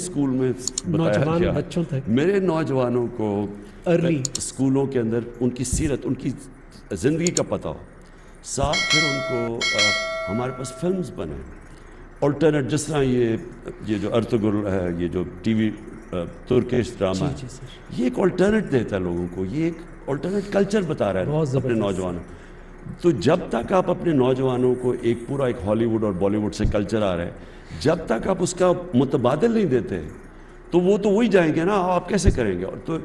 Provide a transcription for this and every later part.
School میں بتایا گیا, بچوں تک میرے نوجوانوں کو ارلی اسکولوں کے اندر ان کی سیرت, ان کی زندگی کا پتہ ہو. ساتھ پھر ان کو ہمارے پاس فلمز بنے الٹرنیٹ, جس طرح یہ جو ارطغرل ہے, یہ جو ٹی وی ترکش ڈرامہ ہے, یہ ایک الٹرنیٹ دیتا ہے لوگوں کو, یہ ایک الٹرنیٹ کلچر بتا رہا ہے اپنے نوجوانوں. تو جب تک آپ اپنے نوجوانوں کو ایک پورا ایک ہالی ووڈ اور بالی ووڈ سے کلچر آ رہا ہے, جب تک آپ اس کا متبادل نہیں دیتے تو وہ تو وہی جائیں گے نا, آپ کیسے کریں گے؟ اور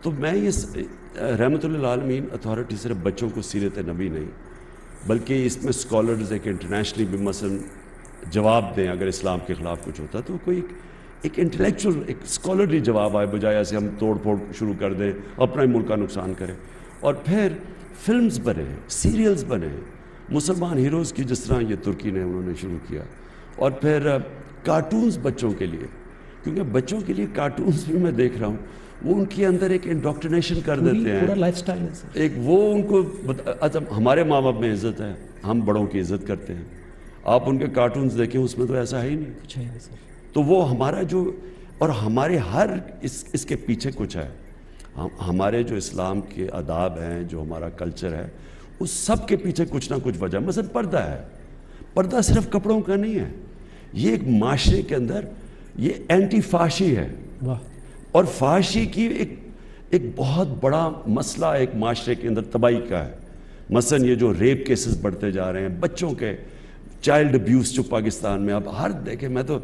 تو میں یہ رحمۃ اللہ عالمین اتھارٹی صرف بچوں کو سیرت نبی نہیں, بلکہ اس میں اسکالرز ایک انٹرنیشنلی بھی مثلا جواب دیں اگر اسلام کے خلاف کچھ ہوتا ہے, تو کوئی ایک انٹلیکچوئل ایک اسکالرلی جواب آئے, بجائے ایسے ہم توڑ پھوڑ شروع کر دیں, اپنا ہی ملک کا نقصان کریں. اور پھر فلمز بنے, سیریلز بنے مسلمان ہیروز کی, جس طرح یہ ترکی نے انہوں نے شروع کیا. اور پھر کارٹونز بچوں کے لیے, کیونکہ بچوں کے لیے کارٹونز بھی میں دیکھ رہا ہوں, وہ ان کے اندر ایک انڈوکٹرینیشن کر دیتے ہیں, پورا لائف سٹائل ہے سر. ایک وہ ان کو اچھا ہمارے ماں باپ میں عزت ہے, ہم بڑوں کی عزت کرتے ہیں, آپ ان کے کارٹونز دیکھیں اس میں تو ایسا ہے ہی نہیں. کچھ ہے سر. تو وہ ہمارا جو, اور ہمارے ہر اس کے پیچھے کچھ ہے, ہمارے جو اسلام کے آداب ہیں, جو ہمارا کلچر ہے, اس سب کے پیچھے کچھ نہ کچھ وجہ. مثلا پردہ ہے, پردہ صرف کپڑوں کا نہیں ہے, یہ ایک معاشرے کے اندر یہ اینٹی فحاشی ہے. اور فحاشی کی ایک بہت بڑا مسئلہ ایک معاشرے کے اندر تباہی کا ہے. مثلا یہ جو ریپ کیسز بڑھتے جا رہے ہیں, بچوں کے چائلڈ ابیوز جو پاکستان میں اب ہر دیکھیں, میں تو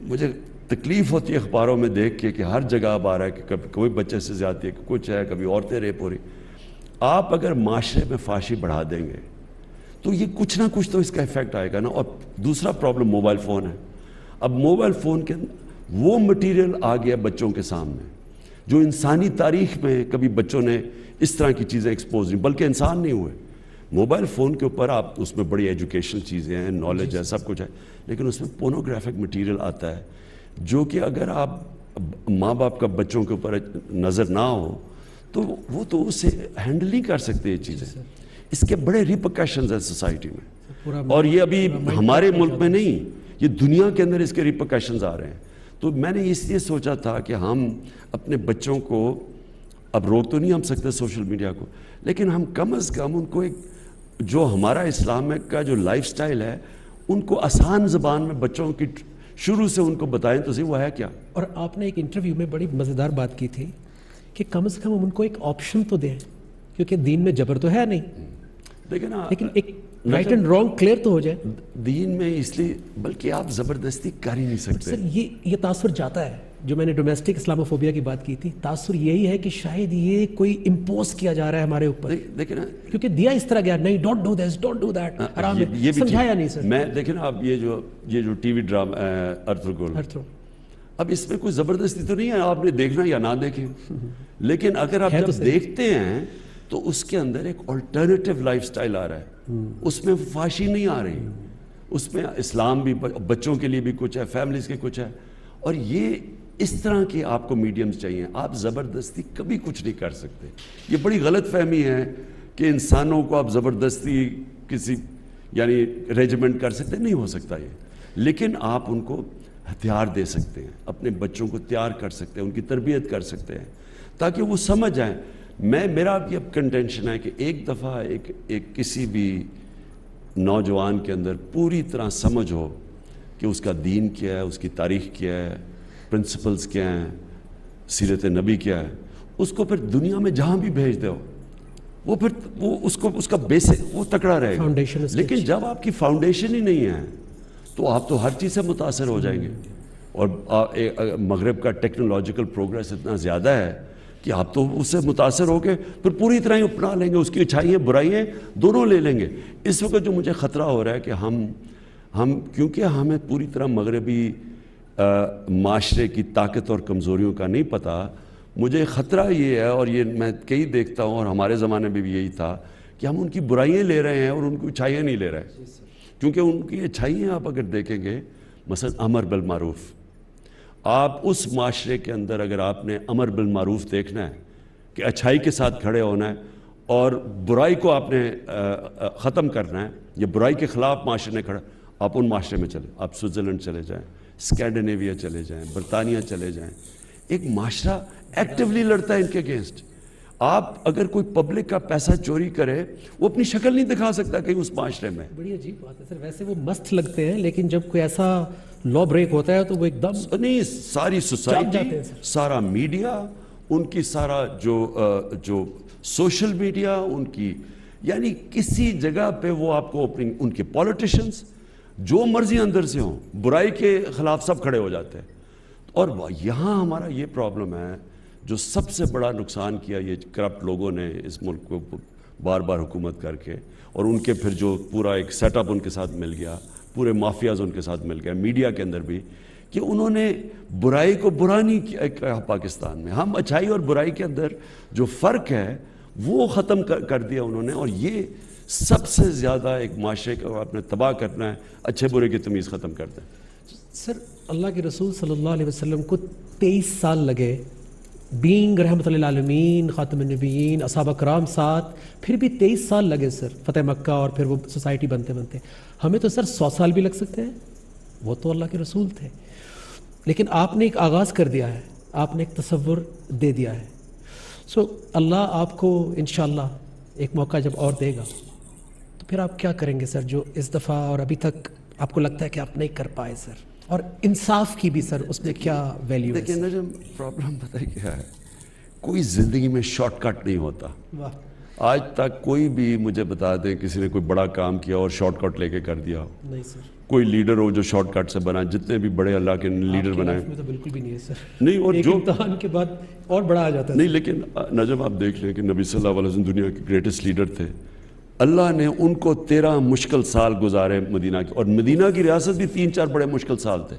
مجھے تکلیف ہوتی ہے اخباروں میں دیکھ کے کہ ہر جگہ اب آ رہا ہے کہ کبھی کوئی بچے سے زیادتی ہے, کچھ ہے, کبھی عورتیں ریپ ہو رہی. آپ اگر معاشرے میں فحاشی بڑھا دیں گے تو یہ کچھ نہ کچھ تو اس کا ایفیکٹ آئے گا نا. اور دوسرا پرابلم موبائل فون ہے. اب موبائل فون کے وہ مٹیریل آ گیا بچوں کے سامنے جو انسانی تاریخ میں کبھی بچوں نے اس طرح کی چیزیں ایکسپوز نہیں, بلکہ انسان نہیں ہوئے. موبائل فون کے اوپر آپ اس میں بڑی ایجوکیشن چیزیں ہیں, نالج ہے, سب کچھ ہے, لیکن اس میں پورنوگرافک مٹیریل آتا ہے جو کہ اگر آپ ماں باپ کا بچوں کے اوپر نظر نہ ہو تو وہ تو اسے ہینڈل نہیں کر سکتے یہ چیزیں. اس کے بڑے ریپرکشنز ہیں سوسائٹی میں, اور یہ ابھی ہمارے ملک میں نہیں, یہ دنیا کے اندر اس کے ریپرکشنز آ رہے ہیں. تو میں نے اس لیے سوچا تھا کہ ہم اپنے بچوں کو, اب روک تو نہیں ہم سکتے سوشل میڈیا کو, لیکن ہم کم از کم ان کو ایک جو ہمارا اسلام کا جو لائف سٹائل ہے ان کو آسان زبان میں بچوں کی شروع سے ان کو بتائیں تو صحیح وہ ہے کیا. اور آپ نے ایک انٹرویو میں بڑی مزیدار بات کی تھی کہ کم از کم ہم ان کو ایک آپشن تو دیں, کیونکہ دین میں جبر تو ہے نہیں, دیکھیں نا, لیکن ایک رائٹ اینڈ رانگ کلیئر تو ہو جائے. دین میں اس لیے بلکہ آپ زبردستی کر ہی نہیں سکتے. سر یہ تاثر جاتا ہے, جو میں نے ڈومیسٹک اسلاموفوبیا کی بات کی تھی, تاثر یہی ہے کہ شاید یہ کوئی امپوز کیا جا رہا ہے ہمارے اوپر. دیکھیں نا, کیونکہ دیا اس طرح گیا, نہیں don't do this, don't do that, آرام سے سمجھایا نہیں سر. میں دیکھیں نا, اب یہ جو ٹی وی ڈرامہ ارطغرل, اب اس میں کوئی زبردستی تو نہیں ہے, آپ نے دیکھنا یا نہ دیکھیں, لیکن اگر آپ جب دیکھتے ہیں تو اس کے اندر ایک الٹرنیٹیو لائف سٹائل آ رہا ہے, اس میں فحاشی نہیں آ رہی, اس میں اسلام بھی, بچوں کے لیے بھی کچھ ہے, فیملیز کے کچھ ہے. اور یہ اس طرح کے آپ کو میڈیمز چاہیے, آپ زبردستی کبھی کچھ نہیں کر سکتے. یہ بڑی غلط فہمی ہے کہ انسانوں کو آپ زبردستی کسی یعنی ریجیمنٹ کر سکتے, نہیں ہو سکتا یہ. لیکن آپ ان کو ہتھیار دے سکتے ہیں, اپنے بچوں کو تیار کر سکتے ہیں, ان کی تربیت کر سکتے ہیں تاکہ وہ سمجھ جائیں. میرا اب یہ کنٹینشن ہے کہ ایک دفعہ ایک کسی بھی نوجوان کے اندر پوری طرح سمجھ ہو کہ اس کا دین کیا ہے, اس کی تاریخ کیا ہے, پرنسپلز کیا ہیں, سیرت نبی کیا ہے, اس کو پھر دنیا میں جہاں بھی بھیج دو, وہ پھر وہ اس کا بیسک وہ تکڑا رہے گا. لیکن جب آپ کی فاؤنڈیشن ہی نہیں ہے تو آپ تو ہر چیز سے متاثر ہو جائیں گے. اور مغرب کا ٹیکنالوجیکل پروگریس اتنا زیادہ ہے کہ آپ تو اس سے متاثر ہو کے پھر پوری طرح ہی اپنا لیں گے, اس کی اچھائیاں برائیاں دونوں لے لیں گے. اس وقت جو مجھے خطرہ ہو رہا ہے کہ ہم کیونکہ ہمیں پوری طرح مغربی معاشرے کی طاقت اور کمزوریوں کا نہیں پتہ, مجھے خطرہ یہ ہے, اور یہ میں کئی دیکھتا ہوں اور ہمارے زمانے میں بھی یہی تھا, کہ ہم ان کی برائیاں لے رہے ہیں اور ان کی اچھائیاں نہیں لے رہے. کیونکہ ان کی اچھائیاں آپ اگر دیکھیں گے, مثلا امر بالمعروف, آپ اس معاشرے کے اندر اگر آپ نے امر بالمعروف دیکھنا ہے کہ اچھائی کے ساتھ کھڑے ہونا ہے اور برائی کو آپ نے ختم کرنا ہے, یا برائی کے خلاف معاشرے نے کھڑا, آپ ان معاشرے میں چلیں, آپ سوئٹزرلینڈ چلے جائیں, اسکینڈینیویا چلے جائیں, برطانیہ چلے جائیں, ایک معاشرہ ایکٹیولی لڑتا ہے ان کے اگینسٹ. آپ اگر کوئی پبلک کا پیسہ چوری کرے وہ اپنی شکل نہیں دکھا سکتا کہیں اس معاشرے میں. بڑی عجیب بات ہے سر, ویسے وہ مست لگتے ہیں لیکن جب کوئی ایسا لا بریک ہوتا ہے تو وہ ایک دم نہیں, ساری سوسائٹی, سارا میڈیا ان کی, سارا جو سوشل میڈیا ان کی, یعنی کسی جگہ پہ وہ آپ کو اپنی, ان کے پولیٹیشنز جو مرضی اندر سے ہوں, برائی کے خلاف سب کھڑے ہو جاتے ہیں. اور یہاں ہمارا یہ پرابلم ہے, جو سب سے بڑا نقصان کیا یہ کرپٹ لوگوں نے اس ملک کو بار بار حکومت کر کے, اور ان کے پھر جو پورا ایک سیٹ اپ ان کے ساتھ مل گیا, پورے مافیاز ان کے ساتھ مل گیا, میڈیا کے اندر بھی, کہ انہوں نے برائی کو برا نہیں کیا پاکستان میں. ہم اچھائی اور برائی کے اندر جو فرق ہے وہ ختم کر دیا انہوں نے, اور یہ سب سے زیادہ ایک معاشرے کو آپ نے تباہ کرنا ہے, اچھے برے کی تمیز ختم کرتے ہیں. سر اللہ کے رسول صلی اللہ علیہ وسلم کو 23 سال لگے بینگ رحمۃ للعالمین, خاتم النبیین, اصحابہ کرام ساتھ, پھر بھی 23 سال لگے سر فتح مکہ اور پھر وہ سوسائٹی بنتے بنتے. ہمیں تو سر 100 سال بھی لگ سکتے ہیں, وہ تو اللہ کے رسول تھے. لیکن آپ نے ایک آغاز کر دیا ہے, آپ نے ایک تصور دے دیا ہے. سو اللہ آپ کو انشاءاللہ ایک موقع جب اور دے گا تو پھر آپ کیا کریں گے سر, جو اس دفعہ اور ابھی تک آپ کو لگتا ہے کہ آپ نہیں کر پائے سر, اور انصاف کی بھی سر اس میں کیا ویلیو ہے؟ دیکھیں نجم, پرابلم پتہ ہے کیا ہے, کوئی زندگی میں شارٹ کٹ نہیں ہوتا. آج تک کوئی بھی مجھے بتا دیں کسی نے کوئی بڑا کام کیا اور شارٹ کٹ لے کے کر دیا ہو؟ نہیں سر. کوئی لیڈر ہو جو شارٹ کٹ سے بنا, جتنے بھی بڑے اللہ کے لیڈر بنائے تو بالکل بھی نہیں ہے سر. نہیں, اور جو امتحان کے بعد اور بڑا آ جاتا ہے. نہیں, لیکن نجم آپ دیکھ لیں کہ نبی صلی اللہ علیہ وسلم دنیا کے گریٹسٹ لیڈر تھے. اللہ نے ان کو 13 مشکل سال گزارے مدینہ کے, اور مدینہ کی ریاست بھی 3-4 بڑے مشکل سال تھے.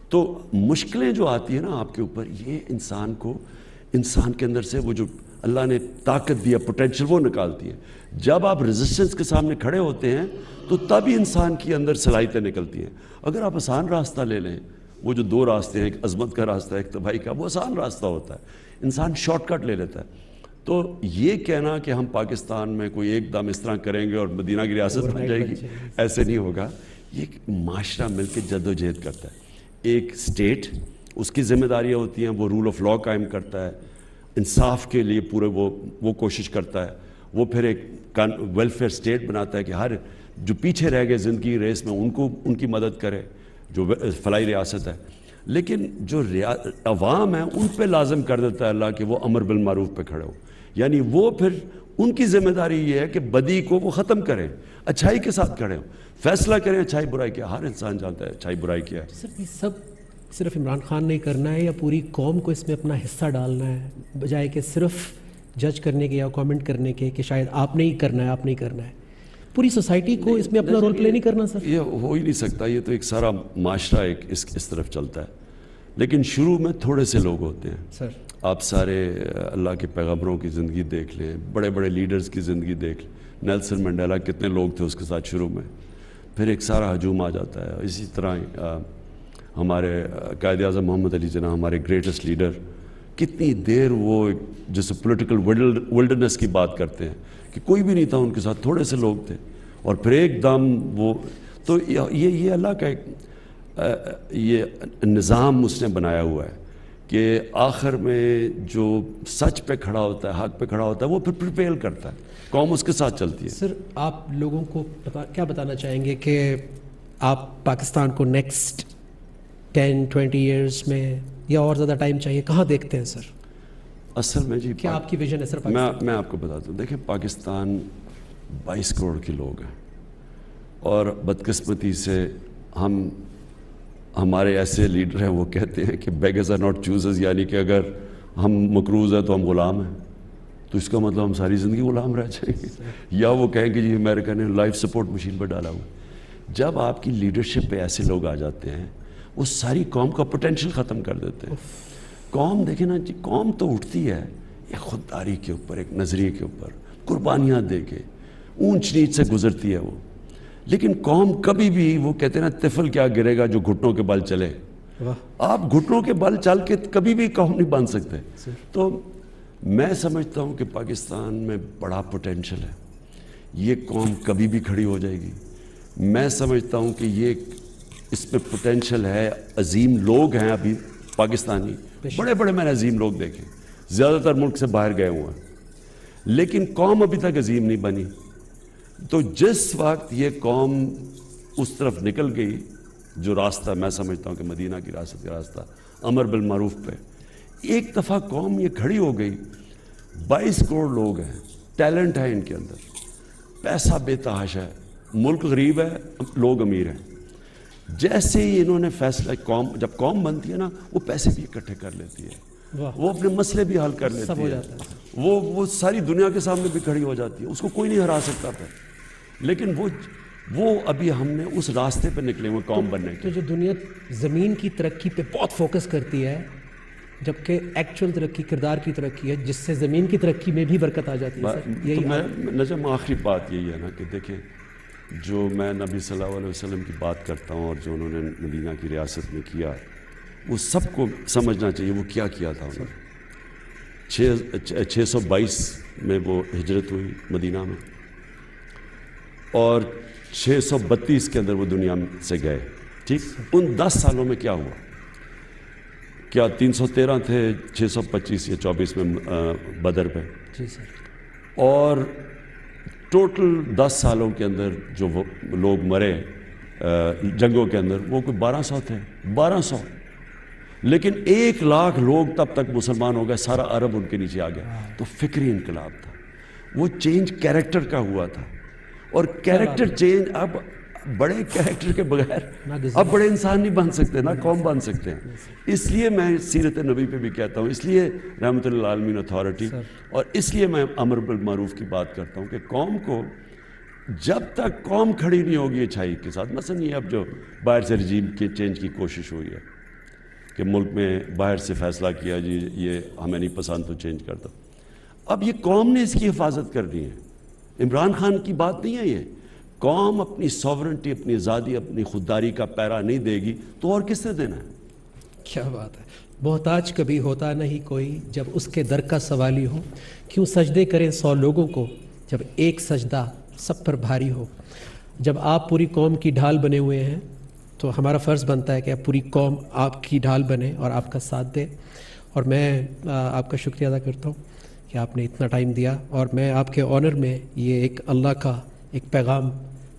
تو مشکلیں جو آتی ہیں نا آپ کے اوپر, یہ انسان کے اندر سے وہ جو اللہ نے طاقت دیا, پوٹینشیل, وہ نکالتی ہے. جب آپ ریزسٹنس کے سامنے کھڑے ہوتے ہیں تو تب ہی انسان کی اندر صلاحیتیں نکلتی ہیں. اگر آپ آسان راستہ لے لیں, وہ جو 2 راستے ہیں, ایک عظمت کا راستہ ہے, ایک تباہی کا, وہ آسان راستہ ہوتا ہے, انسان شارٹ کٹ لے لیتا ہے. تو یہ کہنا کہ ہم پاکستان میں کوئی ایک دم اس طرح کریں گے اور مدینہ کی ریاست بن جائے گی, ایسے نہیں ہوگا. یہ معاشرہ مل کے جد و جہد کرتا ہے. ایک اسٹیٹ, اس کی ذمہ داریاں ہوتی ہیں, وہ رول آف لا قائم کرتا ہے, انصاف کے لیے پورے وہ کوشش کرتا ہے. وہ پھر ایک ویلفیئر اسٹیٹ بناتا ہے کہ ہر جو پیچھے رہ گئے زندگی ریس میں ان کی مدد کرے, جو فلاحی ریاست ہے. لیکن جو عوام ہے ان پہ لازم کر دیتا ہے اللہ کہ وہ امر بالمعروف پہ کھڑے ہو. یعنی وہ پھر ان کی ذمہ داری یہ ہے کہ بدی کو وہ ختم کریں, اچھائی کے ساتھ کھڑے ہوں, فیصلہ کریں اچھائی برائی کیا. ہر انسان جانتا ہے اچھائی برائی کیا ہے. سر یہ سب صرف عمران خان نے کرنا ہے یا پوری قوم کو اس میں اپنا حصہ ڈالنا ہے, بجائے کہ صرف جج کرنے کے یا کامنٹ کرنے کے کہ شاید آپ نے ہی کرنا ہے, آپ نہیں کرنا ہے. پوری سوسائٹی کو اس میں اپنا رول پلے نہیں کرنا سر؟ یہ ہو ہی نہیں سکتا. یہ تو ایک سارا معاشرہ ایک اس طرف چلتا ہے. لیکن شروع میں تھوڑے سے لوگ ہوتے ہیں سر. آپ سارے اللہ کے پیغمبروں کی زندگی دیکھ لیں, بڑے بڑے لیڈرز کی زندگی دیکھ لیں. نیلسن منڈیلا, کتنے لوگ تھے اس کے ساتھ شروع میں, پھر ایک سارا ہجوم آ جاتا ہے. اسی طرح ہمارے قائد اعظم محمد علی جناح, ہمارے گریٹسٹ لیڈر, کتنی دیر وہ جیسے پولیٹیکل ولڈرنس کی بات کرتے ہیں کہ کوئی بھی نہیں تھا ان کے ساتھ, تھوڑے سے لوگ تھے, اور پھر ایک دم وہ. تو یہ اللہ کا ایک یہ نظام اس نے بنایا ہوا ہے کہ آخر میں جو سچ پہ کھڑا ہوتا ہے, حق پہ کھڑا ہوتا ہے, وہ پھر پریویل کرتا ہے, قوم اس کے ساتھ چلتی ہے. سر آپ لوگوں کو کیا بتانا چاہیں گے کہ آپ پاکستان کو نیکسٹ 10-20 ایئرس میں یا اور زیادہ ٹائم چاہیے, کہاں دیکھتے ہیں سر؟ اصل میں جی کیا آپ کی ویژن ہے سر؟ میں آپ کو بتاتا ہوں. دیکھیں پاکستان 22 کروڑ کے لوگ ہیں, اور بدقسمتی سے ہمارے ایسے لیڈر ہیں وہ کہتے ہیں کہ بیگرز آر ناٹ چوزرز, یعنی کہ اگر ہم مقروض ہیں تو ہم غلام ہیں. تو اس کا مطلب ہم ساری زندگی غلام رہ جائیں گے. یا وہ کہیں کہ جی امریکہ نے لائف سپورٹ مشین پر ڈالا ہوا. جب آپ کی لیڈرشپ پہ ایسے لوگ آ جاتے ہیں وہ ساری قوم کا پوٹینشیل ختم کر دیتے ہیں. قوم دیکھیں نا جی, قوم تو اٹھتی ہے ایک خودداری کے اوپر, ایک نظریے کے اوپر, قربانیاں دے کے, اونچ نیچ سے گزرتی ہے وہ. لیکن قوم کبھی بھی, وہ کہتے ہیں نا طفل کیا گرے گا جو گھٹنوں کے بل چلے. آپ گھٹنوں کے بل چل کے کبھی بھی قوم نہیں بن سکتے. تو میں سمجھتا ہوں کہ پاکستان میں بڑا پوٹینشیل ہے, یہ قوم کبھی بھی کھڑی ہو جائے گی. میں سمجھتا ہوں کہ یہ اس میں پوٹینشل ہے. عظیم لوگ ہیں ابھی پاکستانی, بڑے بڑے میں نے عظیم لوگ دیکھے, زیادہ تر ملک سے باہر گئے ہوئے ہیں, لیکن قوم ابھی تک عظیم نہیں بنی. تو جس وقت یہ قوم اس طرف نکل گئی, جو راستہ میں سمجھتا ہوں کہ مدینہ کی ریاست کا راستہ امر بالمعروف پہ, ایک دفعہ قوم یہ کھڑی ہو گئی. 22 کروڑ لوگ ہیں, ٹیلنٹ ہے ان کے اندر, پیسہ بے تحاشا ہے, ملک غریب ہے, لوگ امیر ہیں. جیسے ہی انہوں نے فیصلہ, جب قوم بنتی ہے نا, وہ پیسے بھی اکٹھے کر لیتی ہے, وہ اپنے مسئلے بھی حل کر لیتی ہے, وہ ساری دنیا کے سامنے بھی کھڑی ہو جاتی ہے, اس کو کوئی نہیں ہرا سکتا تھا. لیکن وہ ابھی ہم نے اس راستے پہ نکلے ہوئے قوم بننے کے. تو جو دنیا زمین کی ترقی پہ بہت فوکس کرتی ہے, جبکہ ایکچوئل ترقی کردار کی ترقی ہے, جس سے زمین کی ترقی میں بھی برکت آ جاتی ہے. تو میں نجم آخری بات یہی ہے نا کہ دیکھیں, جو میں نبی صلی اللہ علیہ وسلم کی بات کرتا ہوں اور جو انہوں نے مدینہ کی ریاست میں کیا, وہ سب کو سمجھنا چاہیے وہ کیا کیا تھا انہوں نے. 622 میں وہ ہجرت ہوئی مدینہ میں, اور 632 کے اندر وہ دنیا سے گئے. ٹھیک, ان 10 سالوں میں کیا ہوا؟ کیا 313 تھے 625 یا 24 میں بدر پہ؟ جی سر. اور ٹوٹل 10 سالوں کے اندر جو وہ لوگ مرے جنگوں کے اندر, وہ کوئی 1200 تھے, 1200. لیکن 1 لاکھ لوگ تب تک مسلمان ہو گئے, سارا عرب ان کے نیچے آ گیا. تو فکری انقلاب تھا, وہ چینج کیریکٹر کا ہوا تھا. اور کیریکٹر چینج, اب بڑے کیریکٹر کے بغیر اب بڑے انسان نہیں بن سکتے, نہ قوم بن سکتے ہیں. اس لیے میں سیرت نبی پہ بھی کہتا ہوں, اس لیے رحمۃ اللہ عالمین اتھارٹی, اور اس لیے میں امر بالمعروف کی بات کرتا ہوں کہ قوم کو جب تک قوم کھڑی نہیں ہوگی اچھائی کے ساتھ. مثلا یہ اب جو باہر سے رجیم کے چینج کی کوشش ہوئی ہے کہ ملک میں باہر سے فیصلہ کیا جی یہ ہمیں نہیں پسند تو چینج کر دو, اب یہ قوم نے اس کی حفاظت کرنی ہے. عمران خان کی بات نہیں ہے یہ. قوم اپنی سوورنٹی, اپنی آزادی, اپنی خودداری کا پیرا نہیں دے گی تو اور کس نے دینا ہے؟ کیا بات ہے. محتاج کبھی ہوتا نہیں کوئی جب اس کے در کا سوالی ہو, کیوں سجدے کریں 100 لوگوں کو جب ایک سجدہ سب پر بھاری ہو. جب آپ پوری قوم کی ڈھال بنے ہوئے ہیں تو ہمارا فرض بنتا ہے کہ اب پوری قوم آپ کی ڈھال بنے اور آپ کا ساتھ دے. اور میں آپ کا شکریہ ادا کرتا ہوں کہ آپ نے اتنا ٹائم دیا, اور میں آپ کے آنر میں یہ ایک اللہ کا ایک پیغام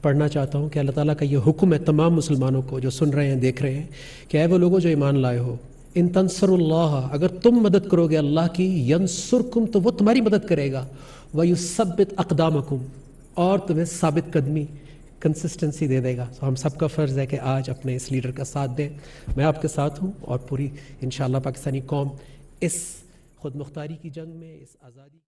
پڑھنا چاہتا ہوں کہ اللہ تعالیٰ کا یہ حکم ہے تمام مسلمانوں کو جو سن رہے ہیں, دیکھ رہے ہیں, کہ اے وہ لوگوں جو ایمان لائے ہو, ان تنصر اللہ, اگر تم مدد کرو گے اللہ کی, ینصرکم, تو وہ تمہاری مدد کرے گا, وَيُثَبِّتْ أَقْدَامَكُمْ, اور تمہیں ثابت قدمی کنسسٹنسی دے دے گا. تو ہم سب کا فرض ہے کہ آج اپنے اس لیڈر کا ساتھ دیں. میں آپ کے ساتھ ہوں, اور پوری انشاءاللہ پاکستانی قوم اس خود مختاری کی جنگ میں, اس آزادی